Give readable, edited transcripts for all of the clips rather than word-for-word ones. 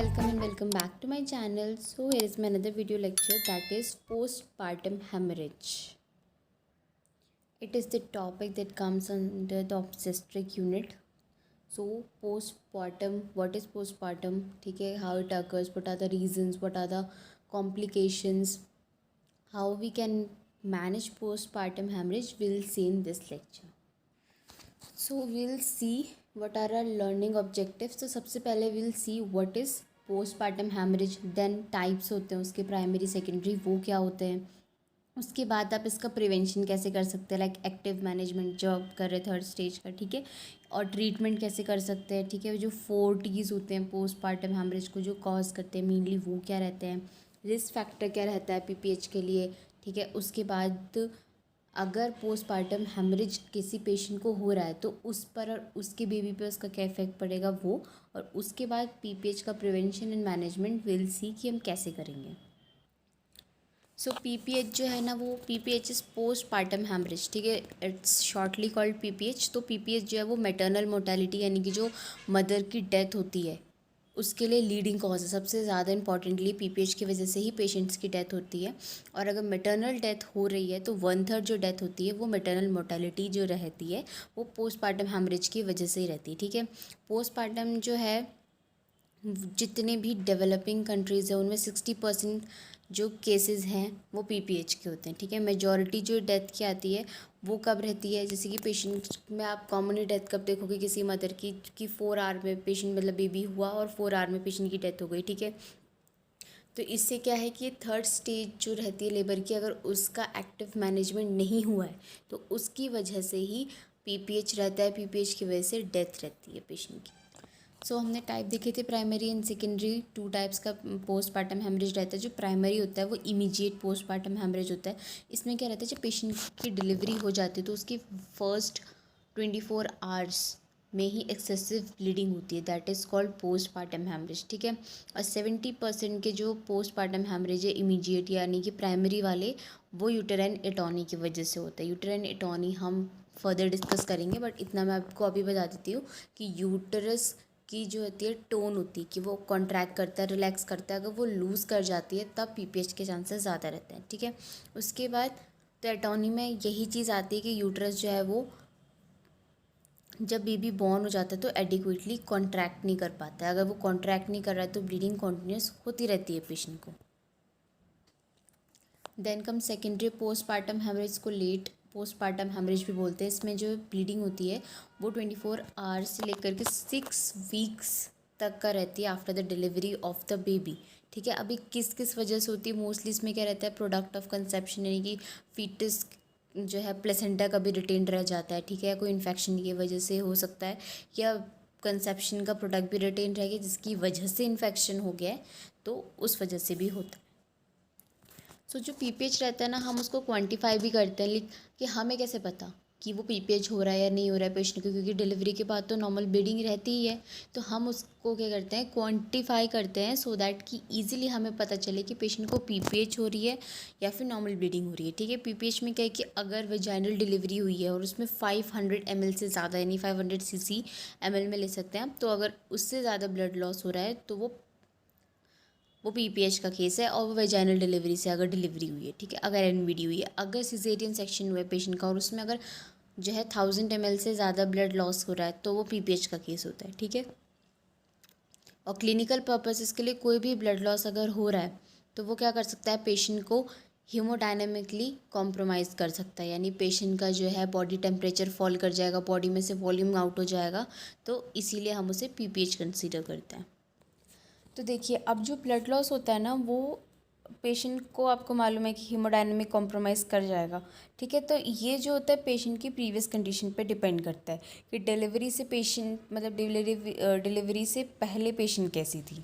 welcome back to my channel. So here is my another video lecture, that is postpartum hemorrhage. It is the topic that comes under the obstetric unit. So postpartum, what is postpartum? ठीक है, how it occurs, what are the reasons, what are the complications, how we can manage postpartum hemorrhage, we'll see in this lecture. So we'll see what are our learning objectives. तो सबसे पहले we'll see what is postpartum hemorrhage, then types होते हैं उसके, primary secondary, वो क्या होते हैं. उसके बाद आप इसका प्रिवेंशन कैसे कर सकते हैं, लाइक एक्टिव मैनेजमेंट जो आप कर रहे थर्ड स्टेज का, ठीक है, और ट्रीटमेंट कैसे कर सकते हैं, ठीक है. जो 4 T's होते हैं पोस्टपार्टम हैमरेज को जो कॉज करते हैं मेनली, वो क्या रहते हैं, रिस्क फैक्टर क्या रहता है पीपीएच के लिए, ठीक है. उसके बाद अगर पोस्टपार्टम हेमरेज किसी पेशेंट को हो रहा है तो उस पर और उसके बेबी पे उसका क्या इफेक्ट पड़ेगा वो, और उसके बाद पीपीएच का prevention and management will see कि हम कैसे करेंगे. सो पीपीएच जो है ना, वो पीपीएच इज़ पोस्टपार्टम हेमरेज, ठीक है, इट्स शॉर्टली कॉल्ड पीपीएच. तो पीपीएच जो है वो मैटरनल मोर्टेलिटी यानी कि जो मदर की डेथ होती है उसके लिए लीडिंग कॉज है. सबसे ज़्यादा इंपॉर्टेंटली पीपीएच की वजह से ही पेशेंट्स की डेथ होती है. और अगर मैटरनल डेथ हो रही है तो 1/3 जो डेथ होती है वो मैटरनल मोर्टेलिटी जो रहती है वो पोस्टपार्टम हेमरेज की वजह से ही रहती है, ठीक है. पोस्टपार्टम जो है जितने भी डेवलपिंग कंट्रीज़ हैं उनमें 60% जो केसेस हैं वो पीपीएच के होते हैं, ठीक है. मेजॉरिटी जो डेथ की आती है वो कब रहती है, जैसे कि पेशेंट में आप कॉमनली डेथ कब देखोगे किसी मदर की कि 4 आवर में पेशेंट मतलब बेबी हुआ और 4 आवर में पेशेंट की डेथ हो गई, ठीक है. तो इससे क्या है कि थर्ड स्टेज जो रहती है लेबर की, अगर उसका एक्टिव मैनेजमेंट नहीं हुआ है तो उसकी वजह से ही पीपीएच रहता है, पीपीएच की वजह से डेथ रहती है पेशेंट की. सो हमने टाइप देखे थे प्राइमरी एंड सेकेंडरी, 2 टाइप्स का पोस्टपार्टम हेमरेज रहता है. जो प्राइमरी होता है वो इमीडिएट पोस्टपार्टम हेमरेज होता है. इसमें क्या रहता है, जब पेशेंट की डिलीवरी हो जाती है तो उसकी फर्स्ट 24 आवर्स में ही एक्सेसिव ब्लीडिंग होती है, that is called postpartum haemorrhage, ठीक है. और 70% के जो पोस्टपार्टम हेमरेज है इमीडिएट यानी कि प्राइमरी वाले, वो यूटेराइन एटॉनी की वजह से होता है. यूटेराइन एटॉनी हम फर्दर डिस्कस करेंगे, बट इतना मैं आपको अभी बता देती हूँ कि यूटरस की जो होती है टोन होती है कि वो कॉन्ट्रैक्ट करता है, रिलैक्स करता है, अगर वो लूज़ कर जाती है तब पीपीएच के चांसेस ज़्यादा रहते हैं, ठीक है. उसके बाद तो एटॉनी में यही चीज़ आती है कि यूट्रस जो है वो जब बेबी बॉर्न हो जाता है तो एडिक्वेटली कॉन्ट्रैक्ट नहीं कर पाता है. अगर वो कॉन्ट्रैक्ट नहीं कर रहा है तो ब्लीडिंग कॉन्टिन्यूस होती रहती है पेशेंट को. Then come secondary postpartum haemorrhage को लेट पोस्टपार्टम हेमरेज भी बोलते हैं. इसमें जो ब्लीडिंग होती है वो 24 आवर्स से लेकर के 6 वीक्स तक का रहती है after the delivery of the baby, ठीक है. अभी किस किस वजह से होती है, मोस्टली इसमें क्या रहता है, प्रोडक्ट ऑफ कंसेप्शन यानी कि फीटस जो है प्लेसेंटा का भी रिटेन रह जाता है, ठीक है, कोई इन्फेक्शन की वजह से हो सकता है, या कंसेप्शन का प्रोडक्ट भी रिटेन रह गया जिसकी वजह से इन्फेक्शन हो गया है, तो उस वजह से भी होता है. सो जो पीपीएच रहता है ना, हम उसको क्वांटिफाई भी करते हैं, कि हमें कैसे पता कि वो पीपीएच हो रहा है या नहीं हो रहा है पेशेंट को, क्योंकि डिलीवरी के बाद तो नॉर्मल ब्लीडिंग रहती ही है. तो हम उसको क्या करते हैं, क्वांटिफाई करते हैं सो दैट कि ईजिली हमें पता चले कि पेशेंट को पीपीएच हो रही है या फिर नॉर्मल ब्लीडिंग हो रही है, ठीक है. पीपीएच में क्या है कि अगर वेजाइनल डिलीवरी हुई है और उसमें 500 ml से ज़्यादा यानी 500 cc ml में ले सकते हैं आप, तो अगर उससे ज़्यादा ब्लड लॉस हो रहा है तो वो पीपीएच का केस है, और वो वेजाइनल डिलीवरी से अगर डिलीवरी हुई है, ठीक है, अगर एनवीडी हुई है, अगर सिजेरियन सेक्शन हुआ है पेशेंट का और उसमें अगर जो है 1000 ml से ज़्यादा ब्लड लॉस हो रहा है तो वो पीपीएच का केस होता है, ठीक है. और क्लिनिकल पर्पसेस के लिए कोई भी ब्लड लॉस अगर हो रहा है तो वो क्या कर सकता है, पेशेंट को हीमोडायनेमिकली कॉम्प्रोमाइज़ कर सकता है, यानी पेशेंट का जो है बॉडी टेम्परेचर फॉल कर जाएगा, बॉडी में से वॉल्यूम आउट हो जाएगा, तो इसीलिए हम उसे पीपीएच कंसीडर करते हैं. तो देखिए, अब जो ब्लड लॉस होता है ना वो पेशेंट को, आपको मालूम है कि हीमोडायनेमिक कॉम्प्रोमाइज़ कर जाएगा, ठीक है. तो ये जो होता है पेशेंट की प्रीवियस कंडीशन पे डिपेंड करता है कि डिलीवरी से पेशेंट मतलब डिलीवरी से पहले पेशेंट कैसी थी,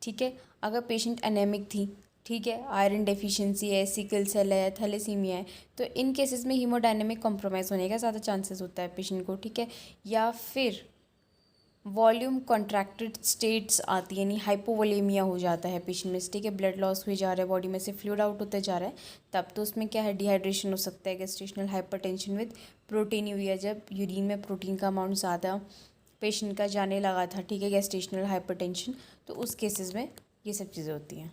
ठीक है. अगर पेशेंट एनेमिक थी, ठीक है, आयरन डेफिशिएंसी है, सिकल सेल है, थैलेसीमिया है, तो इन केसेस में हीमोडायनेमिक कॉम्प्रोमाइज़ होने का ज़्यादा चांसेस होता है पेशेंट को, ठीक है. या फिर वॉल्यूम कॉन्ट्रैक्टेड स्टेट्स आती है, यानी हाइपोवोलेमिया हो जाता है पेशेंट में, ठीक है, ब्लड लॉस हुए जा रहा है, बॉडी में से फ्लूइड आउट होते जा रहा है, तब तो उसमें क्या है, डिहाइड्रेशन हो सकता है, gestational hypertension with protein urea, जब यूरिन में प्रोटीन का अमाउंट ज़्यादा पेशेंट का जाने लगा था, ठीक है, गेस्टेशनल हाइपरटेंशन, तो उस केसेस में ये सब चीज़ें होती हैं।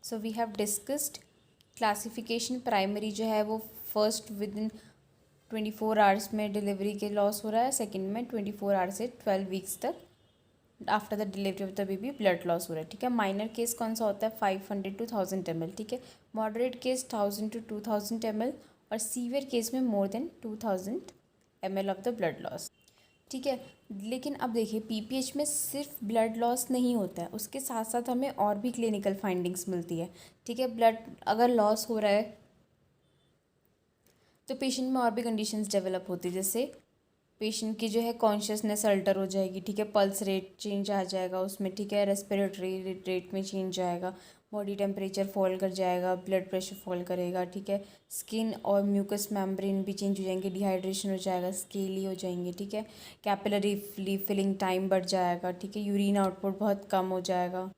So we have discussed classification. Primary जो है वो फर्स्ट विद इन 24 आवर्स में डिलीवरी के लॉस हो रहा है, सेकेंड में 24 आवर्स से 12 वीक्स तक after the delivery of the baby blood loss हो रहा है, ठीक है। माइनर केस कौन सा होता है? 500 to 1000 ml, ठीक है। मॉडरेट केस 1000 to 2000 ml, और सीवियर केस में more than 2000 ml of the blood loss, ठीक है। लेकिन अब देखिए, पीपीएच में सिर्फ ब्लड लॉस नहीं होता है, उसके साथ साथ हमें और भी क्लिनिकल फाइंडिंग्स मिलती है, ठीक है। ब्लड अगर लॉस हो रहा है तो पेशेंट में और भी कंडीशंस डेवलप होती है, जैसे पेशेंट की जो है कॉन्शियसनेस अल्टर हो जाएगी, ठीक है, पल्स रेट चेंज आ जाएगा उसमें, ठीक है, रेस्पिरेटरी रेट में चेंज आएगा, बॉडी टेम्परेचर फॉल कर जाएगा, ब्लड प्रेशर फॉल करेगा, ठीक है। स्किन और म्यूकस मेम्ब्रेन भी चेंज हो जाएंगे, डिहाइड्रेशन हो जाएगा, स्केली हो जाएंगे, ठीक है। कैपिलरी फिलिंग टाइम बढ़ जाएगा, ठीक है, यूरिन आउटपुट बहुत कम हो जाएगा।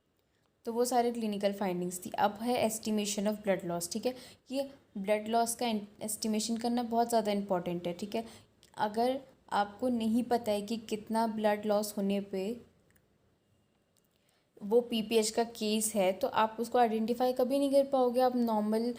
तो वो सारे क्लिनिकल फाइंडिंग्स थी। अब है एस्टिमेशन ऑफ ब्लड लॉस, ठीक है। ये ब्लड लॉस का एस्टिमेशन करना बहुत ज़्यादा इंपॉर्टेंट है, ठीक है। अगर आपको नहीं पता है कि कितना ब्लड लॉस होने पे वो पीपीएच का केस है, तो आप उसको आइडेंटिफाई कभी नहीं कर पाओगे। आप नॉर्मल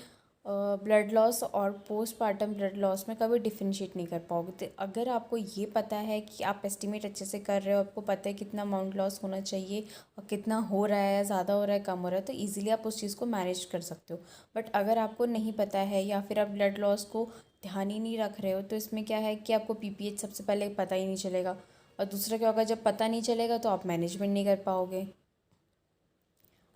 ब्लड लॉस और पोस्टमार्टम ब्लड लॉस में कभी डिफरेंशिएट नहीं कर पाओगे। तो अगर आपको ये पता है कि आप एस्टिमेट अच्छे से कर रहे हो, आपको पता है कितना अमाउंट लॉस होना चाहिए और कितना हो रहा है, ज़्यादा हो रहा है, कम हो रहा है, तो ईजिली आप उस चीज़ को मैनेज कर सकते हो। बट अगर आपको नहीं पता है या फिर आप ब्लड लॉस को ध्यान ही नहीं रख रहे हो, तो इसमें क्या है कि आपको पीपीएच सबसे पहले पता ही नहीं चलेगा, और दूसरा क्या होगा, जब पता नहीं चलेगा तो आप मैनेजमेंट नहीं कर पाओगे।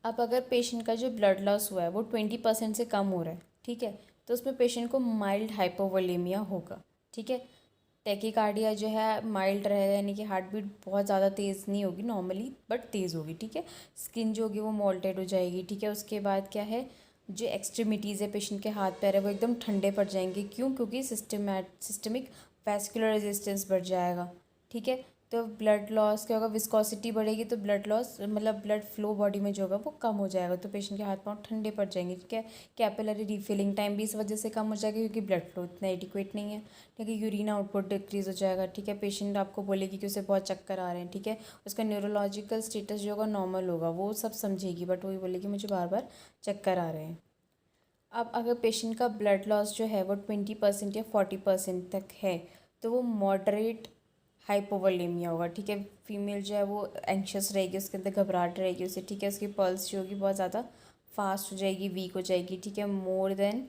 अब अगर पेशेंट का जो ब्लड लॉस हुआ है वो 20% से कम हो रहा है, ठीक है, तो उसमें पेशेंट को माइल्ड हाइपोवोलेमिया होगा, ठीक है। टैकीकार्डिया जो है माइल्ड रहेगा, यानी कि हार्ट बीट बहुत ज़्यादा तेज़ नहीं होगी नॉर्मली, बट तेज़ होगी, ठीक है। स्किन जो होगी वो मोल्टेड हो जाएगी, ठीक है। उसके बाद क्या है, जो एक्सट्रीमिटीज़ है पेशेंट के हाथ पैर है वो एकदम ठंडे पड़ जाएंगे। क्यों? क्योंकि सिस्टमिक वैस्कुलर रेजिस्टेंस बढ़ जाएगा, ठीक है। तो ब्लड लॉस क्या होगा, विस्कोसिटी बढ़ेगी, तो ब्लड लॉस मतलब ब्लड फ्लो बॉडी में जो होगा वो कम हो जाएगा, तो पेशेंट के हाथ पांव ठंडे पड़ जाएंगे, ठीक है। कैपिलरी रिफिलिंग टाइम भी इस वजह से कम हो जाएगा क्योंकि ब्लड फ्लो इतना एडिक्वेट नहीं है, ठीक है। यूरिन आउटपुट डिक्रीज हो जाएगा, ठीक है। पेशेंट आपको बोलेगी कि उसे बहुत चक्कर आ रहे हैं, ठीक है। उसका न्यूरोलॉजिकल स्टेटस जो होगा नॉर्मल होगा, वो सब समझेगी, बट वही बोलेगी मुझे बार बार चक्कर आ रहे हैं। अब अगर पेशेंट का ब्लड लॉस जो है वो 20% या 40% तक है, तो वो मॉडरेट हाइपोवोलेमिया होगा, ठीक है। फीमेल जो है वो एंशियस रहेगी, उसके अंदर घबराहट रहेगी उसे, ठीक है। उसकी पल्स जो होगी बहुत ज़्यादा फास्ट हो जाएगी, वीक हो जाएगी, ठीक है। More than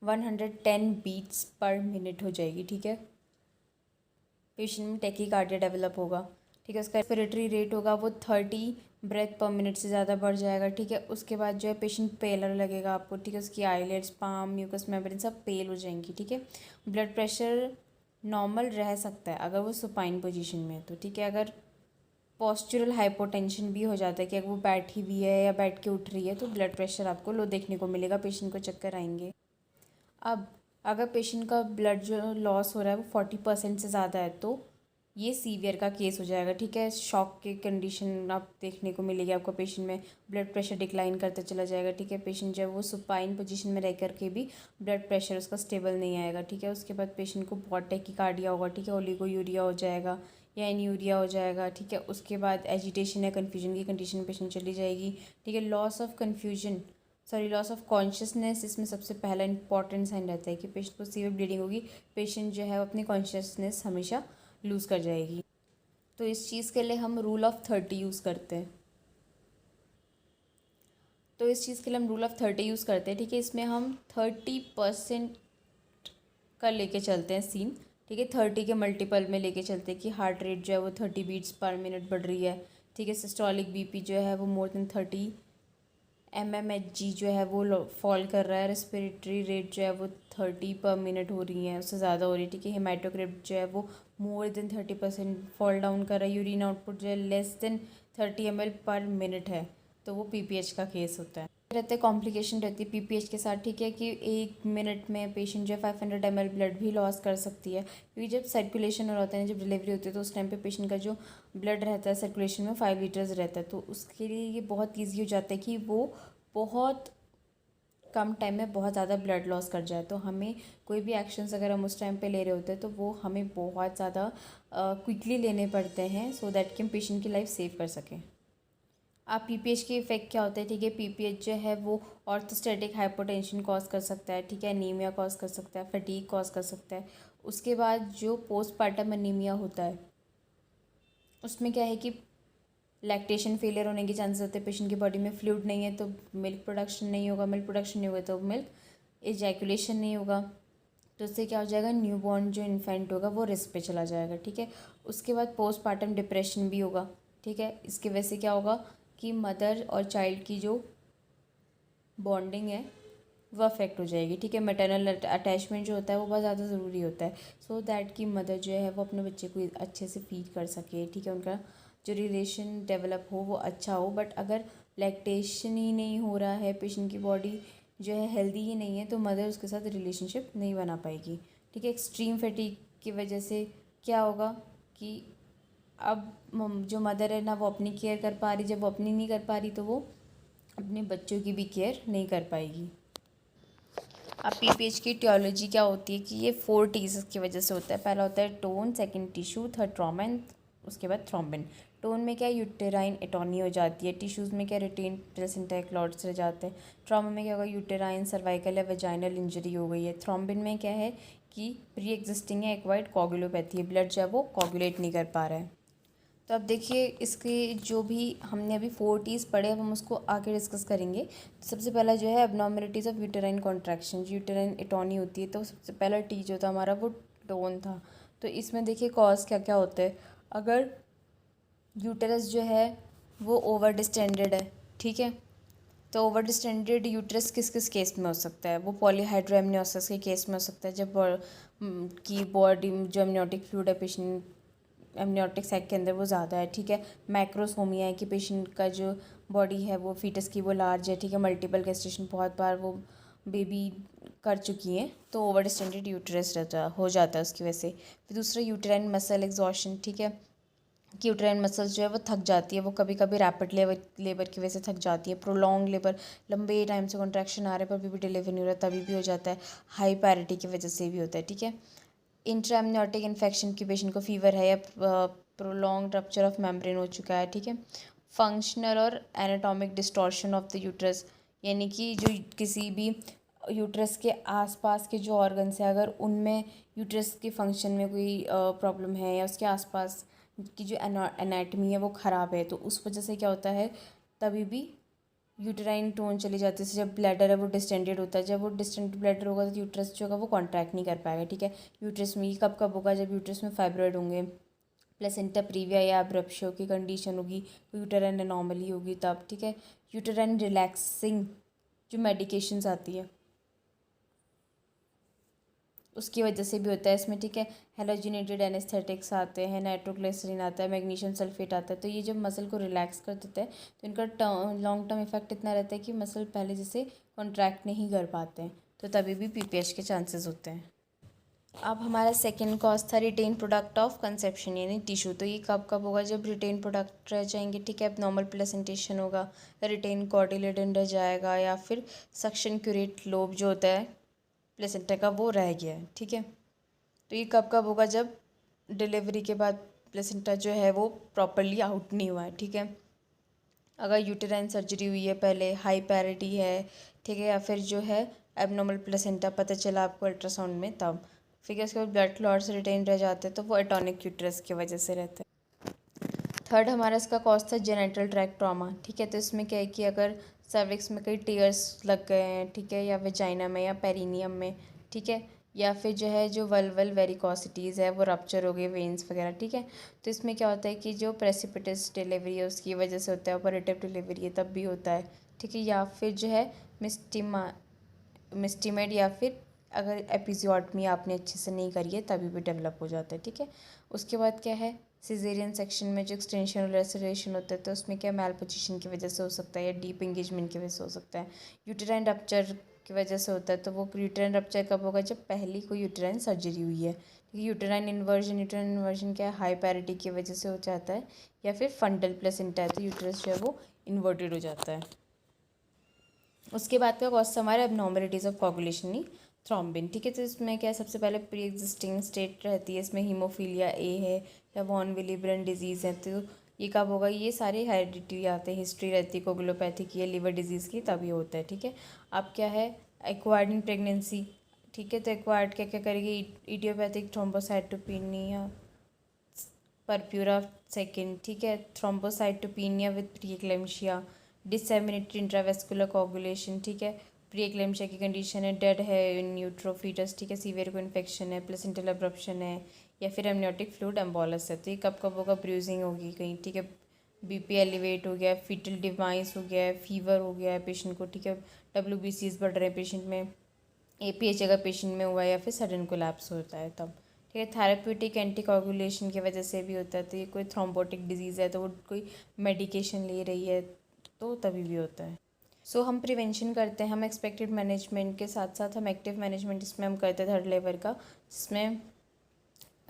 110 beats per minute हो जाएगी, ठीक है। पेशेंट में टैकीकार्डिया डेवलप होगा, ठीक है। उसका रेस्पिरेटरी रेट होगा वो 30 ब्रेथ पर मिनट से ज़्यादा बढ़ जाएगा, ठीक है। उसके बाद जो है पेशेंट पेलर लगेगा आपको, ठीक है। उसकी आईलेट्स, पाम, म्यूकस मेम्ब्रेन सब पेल हो जाएंगी, ठीक है। ब्लड प्रेशर नॉर्मल रह सकता है अगर वो सुपाइन पोजीशन में है तो, ठीक है। अगर पोस्चरल हाइपोटेंशन भी हो जाता है कि अगर वो बैठी हुई है या बैठ के उठ रही है तो ब्लड प्रेशर आपको लो देखने को मिलेगा, पेशेंट को चक्कर आएंगे। अब अगर पेशेंट का ब्लड जो लॉस हो रहा है वो 40% से ज़्यादा है तो ये सीवियर का केस हो जाएगा, ठीक है। शॉक की कंडीशन आप देखने को मिलेगी आपको पेशेंट में, ब्लड प्रेशर डिक्लाइन करते चला जाएगा, ठीक है। पेशेंट जो है वो सुपाइन पोजीशन में रह करके भी ब्लड प्रेशर उसका स्टेबल नहीं आएगा, ठीक है। उसके बाद पेशेंट को बहुत टैकीकार्डिया होगा, ठीक है। ओलिगोयूरिया हो जाएगा या एन्यूरिया हो जाएगा, ठीक है। उसके बाद एजिटेशन या कन्फ्यूजन की कंडीशन पेशेंट चली जाएगी, ठीक है। लॉस ऑफ कॉन्शियसनेस इसमें सबसे पहला इंपॉर्टेंट साइन रहता है कि पेशेंट को सीवियर ब्लीडिंग होगी, पेशेंट जो है वो अपनी कॉन्शियसनेस हमेशा लूज़ कर जाएगी। तो इस चीज़ के लिए हम रूल ऑफ 30 यूज़ करते हैं, ठीक है। इसमें हम 30% का लेके चलते हैं सीन, ठीक है। 30 के मल्टीपल में लेके चलते हैं कि हार्ट रेट जो है वो 30 बीट्स पर मिनट बढ़ रही है, ठीक है। सिस्टोलिक बीपी जो है वो मोर देन 30 mmHg जो है वो फॉल कर रहा है, रेस्पिरेटरी रेट जो है वो 30 पर मिनट हो रही है, उससे ज़्यादा हो रही है, ठीक है। हेमाटोक्रिट जो है वो मोर देन 30% फॉल डाउन कर रहा है, यूरिन आउटपुट जो है लेस देन 30 ml पर मिनट है, तो वो पीपीएच का केस होता है। रहते कॉम्प्लिकेशन रहती है पीपीएच के साथ, ठीक है, कि 1 मिनट में पेशेंट जो है 500 ml ब्लड भी लॉस कर सकती है, क्योंकि जब सर्कुलेशन हो रहा होता है, जब डिलीवरी होती है तो उस टाइम पे पेशेंट का जो ब्लड रहता है सर्कुलेशन में 5 लीटर्स रहता है, तो उसके लिए ये बहुत ईजी हो जाता है कि वो बहुत कम टाइम में बहुत ज़्यादा ब्लड लॉस कर जाए, तो हमें कोई भी एक्शंस अगर हम उस टाइम पे ले रहे होते हैं तो वो हमें बहुत ज़्यादा क्विकली लेने पड़ते हैं, सो दैट कि हम पेशेंट की लाइफ सेव कर सकें। अब पीपीएच के इफेक्ट क्या होते हैं, ठीक है। पीपीएच जो है वो ऑर्थोस्टैटिक हाइपोटेंशन कॉज कर सकता है, ठीक है। एनीमिया कॉज कर सकता है, फटीग कॉज कर सकता है। उसके बाद जो पोस्टपार्टम एनीमिया होता है उसमें क्या है कि लैक्टेशन फेलियर होने के चांसेस होते हैं। पेशेंट की बॉडी में फ्लूइड नहीं है तो मिल्क प्रोडक्शन नहीं होगा, मिल्क प्रोडक्शन नहीं होगा तो मिल्क एजैकुलेशन नहीं होगा, तो उससे क्या हो जाएगा, न्यूबॉर्न जो इन्फेंट होगा वो रिस्क पे चला जाएगा, ठीक है। उसके बाद पोस्टपार्टम डिप्रेशन भी होगा, ठीक है। इसकी वजह से क्या होगा कि मदर और चाइल्ड की जो बॉन्डिंग है वो अफेक्ट हो जाएगी, ठीक है। मैटरनल अटैचमेंट जो होता है वो बहुत ज़्यादा ज़रूरी होता है, सो दैट कि मदर जो है वो अपने बच्चे को अच्छे से फीड कर सके, ठीक है। उनका जो रिलेशन डेवलप हो वो अच्छा हो। बट अगर लैक्टेशन ही नहीं हो रहा है, पेशेंट की बॉडी जो है हेल्दी ही नहीं है, तो मदर उसके साथ रिलेशनशिप नहीं बना पाएगी, ठीक है। एक्सट्रीम फटीग की वजह से क्या होगा कि अब जो मदर है ना वो अपनी केयर कर पा रही, जब वो अपनी नहीं कर पा रही तो वो अपने बच्चों की भी केयर नहीं कर पाएगी। अब पीपीएच की टियोलॉजी क्या होती है कि ये 4 टीज की वजह से होता है। पहला होता है tone, second tissue, third trauma and उसके बाद थ्रोम्बिन। टोन में क्या यूटेराइन एटोनी हो जाती है, टिश्यूज़ में क्या रिटेन प्लेसेंटा क्लॉट्स रह जाते हैं, ट्रॉमा में क्या होगा यूटेराइन सर्वाइकल या वेजाइनल इंजरी हो गई है, थ्रोम्बिन में क्या है कि प्री एग्जिस्टिंग है एक्वायर्ड कोगुलोपैथी है, ब्लड जो है वो कोगुलेट नहीं कर पा रहा है। तो अब देखिए इसके जो भी हमने अभी 4 टीज़ पढ़े, अब हम उसको आगे डिस्कस करेंगे। तो सबसे पहला जो है abnormalities of uterine contraction, uterine atony होती है, तो सबसे पहला टी जो था हमारा वो टोन था। तो इसमें देखिए कॉज क्या क्या होते हैं। अगर यूटेरस जो है वो ओवर डिस्टेंडेड है, ठीक है, तो ओवर डिस्टेंडेड यूट्रस किस किस केस में हो सकता है, वो पॉलीहाइड्रोएमनियोसिस के केस में हो सकता है, जब की बॉडी जो एमनियोटिक फ्लूइड है पेशेंट एमनियोटिक सैक के अंदर वो ज़्यादा है, ठीक है। मैक्रोसोमिया है कि पेशेंट का जो बॉडी है वो फीटस की वो लार्ज है, ठीक है। मल्टीपल गेस्टेशन बहुत बार वो बेबी कर चुकी हैं, तो ओवर डिस्टेंडेड यूट्रस हो जाता है उसकी वजह से। फिर दूसरा यूटेराइन मसल एग्जॉशन, ठीक है, कि यूटेराइन मसल्स जो है वो थक जाती है, वो कभी कभी रैपिड लेबर की वजह से थक जाती है, प्रोलॉन्ग लेबर, लंबे टाइम से कॉन्ट्रैक्शन आ रहे पर भी डिलीवर नहीं हो रहा तभी भी हो जाता है, हाई पैरिटी की वजह से भी होता है, ठीक है। इंट्राएमनियोटिक इन्फेक्शन की पेशेंट को फीवर है या प्रोलॉन्ग रप्चर ऑफ मेम्ब्रेन हो चुका है, ठीक है। फंक्शनल और anatomic distortion of the uterus, यानी कि जो किसी भी यूट्रस के आसपास के जो ऑर्गन्स हैं अगर उनमें यूट्रस के फंक्शन में कोई प्रॉब्लम है या उसके आसपास की जो एनाटमी है वो ख़राब है, तो उस वजह से क्या होता है तभी भी यूटेराइन टोन चली जाती है। जब ब्लैडर है वो डिस्टेंडेड होता है, जब वो डिस्टेंडेड ब्लैडर होगा तो यूट्रस जो होगा वो कॉन्ट्रैक्ट नहीं कर पाएगा, ठीक है। यूट्रस में ये कब कब होगा, जब यूट्रस में फाइब्रॉइड होंगे, प्लेसेंटा प्रीविया या एब्रप्शियो की कंडीशन होगी, यूटेराइन एनॉमली होगी तब, ठीक है। यूटेराइन रिलैक्सिंग जो मेडिकेशंस आती है उसकी वजह से भी होता है इसमें, ठीक है। हेलोजिनेटेड एनेस्थेटिक्स आते हैं, नाइट्रोग्लिसरीन आता है, मैग्नीशियम सल्फेट आता है, तो ये जब मसल को रिलैक्स कर देता है तो इनका लॉन्ग टर्म इफेक्ट इतना रहता है कि मसल पहले जैसे कॉन्ट्रैक्ट नहीं कर पाते हैं, तो तभी भी पीपीएच के चांसेस होते हैं। अब हमारा सेकेंड कॉज था रिटेन प्रोडक्ट ऑफ कंसेप्शन यानी टिश्यू, तो ये कब कब होगा, जब रिटेन प्रोडक्ट रह जाएंगे, ठीक है। नॉर्मल प्लेसेंटेशन होगा, रिटेन कॉर्डिलेडन रह जाएगा, या फिर सक्शन क्यूरेट लोब जो होता है प्लेसेंटा का वो रह गया है, ठीक है। तो ये कब कब होगा, जब डिलीवरी के बाद प्लेसेंटा जो है वो प्रॉपरली आउट नहीं हुआ है, ठीक है। अगर यूटेराइन सर्जरी हुई है पहले, हाई पैरिटी है, ठीक है, या फिर जो है एबनॉर्मल प्लेसेंटा पता चला आपको अल्ट्रासाउंड में तब, फिर उसके बाद ब्लड क्लॉट्स रिटेन रह जाते हैं, तो वो एटॉनिक यूट्रस की वजह से रहता है। थर्ड हमारा इसका कॉज था जेनेटल ट्रैक्ट ट्रॉमा, ठीक है। तो इसमें क्या है कि अगर सर्विक्स में कई टीयर्स लग गए हैं, ठीक है, या वेजाइना में या पेरिनियम में, ठीक है, या फिर जो है जो वल्वल वेरिकोसिटीज़ है वो रप्चर हो गई वेन्स वगैरह, ठीक है। तो इसमें क्या होता है कि जो प्रेसिपिटस डिलीवरी है उसकी वजह से होता है, ऑपरेटिव डिलीवरी है तब भी होता है, ठीक है। या फिर जो है मिस्टीमेट, या फिर अगर एपिजियोटमी आपने अच्छे से नहीं करी है तभी भी डेवलप हो जाता है, ठीक है। उसके बाद क्या है सिजेरियन सेक्शन में जो एक्सटेंशन और रेस्टोरेशन होता है, तो उसमें क्या मैल पोजीशन की वजह से हो सकता है या डीप एंगेजमेंट की वजह से हो सकता है। यूटेराइन रप्चर की वजह से होता है, तो वो यूटेराइन रप्चर कब होगा, जब पहली कोई यूटेराइन सर्जरी हुई है, ठीक है। यूटेराइन इन्वर्जन क्या है, हाई पैरिटी की वजह से हो जाता है, या फिर फंडल प्लेसेंटा है तो यूटेरस जो है वो इन्वर्टेड हो जाता है। उसके बाद का कॉस्ट हमारे एबनॉर्मलिटीज़ ऑफ कोगुलेशन नहीं थ्रोम्बिन, ठीक है। तो इसमें क्या है, सबसे पहले प्री एग्जिस्टिंग स्टेट रहती है, इसमें हीमोफीलिया ए है या वॉन विलिब्रन डिजीज़ है, तो ये कब होगा, ये सारे हेरिडिटी आते हैं, हिस्ट्री रहती है कोगुलोपैथी की या लिवर डिजीज़ की, तभी होता है, ठीक है। अब क्या है, एक्वायर्ड इन प्रेगनेंसी, ठीक है। तो एक्वायर्ड क्या क्या करेगी, इडियोपैथिक थ्रोम्बोसाइटोपेनिया परप्यूरा सेकेंड, ठीक है। Thrombocytopenia with preeclampsia, disseminated intravascular coagulation, ठीक है। प्रीएक्लेम्शिया की कंडीशन है, डेड है इन यूट्रो फीटस, ठीक है। सीवियर को इन्फेक्शन है, प्लेसेंटल अब्रप्शन है, या फिर एमनियोटिक फ्लूइड एम्बोलस है। तो ये कब कब होगा, ब्रूजिंग होगी कहीं, ठीक है। बीपी एलिवेट हो गया, फीटल डिवाइस हो गया है, फीवर हो गया है पेशेंट को, ठीक है। WBCs बढ़ रहे हैं पेशेंट में, APH अगर पेशेंट में हुआ है, या फिर सडन कोलैप्स होता है तब, ठीक है। थेरेप्यूटिक एंटीकोगुलेशन की वजह से भी होता है, तो ये कोई थ्रोम्बोटिक डिजीज़ है तो वो कोई मेडिकेशन ले रही है तो तभी भी होता है। सो हम प्रिवेंशन करते हैं, हम एक्सपेक्टेड मैनेजमेंट के साथ साथ हम एक्टिव मैनेजमेंट इसमें हम करते हैं थर्ड लेवल का, जिसमें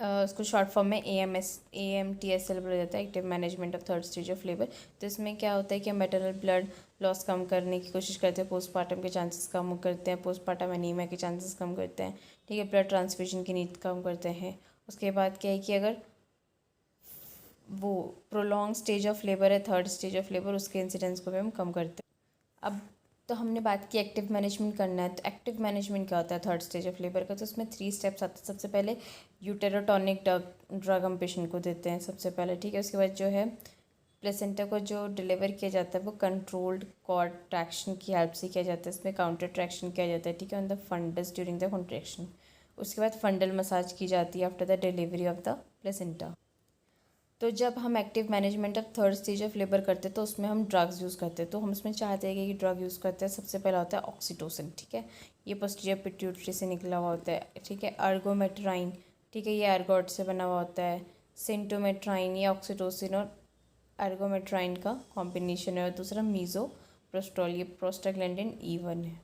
उसको शॉर्ट फॉर्म में AMTSL बोला जाता है, active management of third stage of labour. तो इसमें क्या होता है कि हम मैटरनल ब्लड लॉस कम करने की कोशिश करते हैं, पोस्टमार्टम के चांसेस कम करते हैं, पोस्टमार्टम एनीमिया के चांसेस कम करते हैं, ठीक है। ब्लड ट्रांसफ्यूजन की नीड कम करते हैं। उसके बाद क्या है कि अगर वो प्रोलॉन्ग स्टेज ऑफ लेबर है, थर्ड स्टेज ऑफ लेबर, उसके इंसिडेंस को भी हम कम करते हैं। अब तो हमने बात की एक्टिव मैनेजमेंट करना है, तो एक्टिव मैनेजमेंट क्या होता है थर्ड स्टेज ऑफ लेबर का, तो उसमें 3 स्टेप्स आते हैं। सबसे पहले यूटेरोटॉनिक ड्रग हम पेशेंट को देते हैं सबसे पहले, ठीक है। उसके बाद जो है प्लेसेंटा को जो डिलीवर किया जाता है वो कंट्रोल्ड कॉर्ड ट्रैक्शन की हेल्प से किया जाता है, इसमें काउंटर ट्रैक्शन किया जाता है, ठीक है, on the fundus during the contraction. उसके बाद फंडल मसाज की जाती है after the delivery of the placenta. तो जब हम active management of third stage of labour करते हैं तो उसमें हम ड्रग्स यूज़ करते हैं। तो हम उसमें चाहते हैं कि ड्रग यूज़ करते हैं, सबसे पहला होता है ऑक्सीटोसिन, ठीक है। ये पोस्टीरियर पिट्यूटरी से निकला हुआ होता है, ठीक है। अर्गोमेट्राइन, ठीक है, ये अर्गोट से बना हुआ होता है। सिंटोमेट्राइन, ये ऑक्सीटोसिन और अर्गोमेट्राइन का कॉम्बिनेशन है। और दूसरा मीज़ोप्रोस्टोल, ये प्रोस्टाग्लैंडिन E1 है।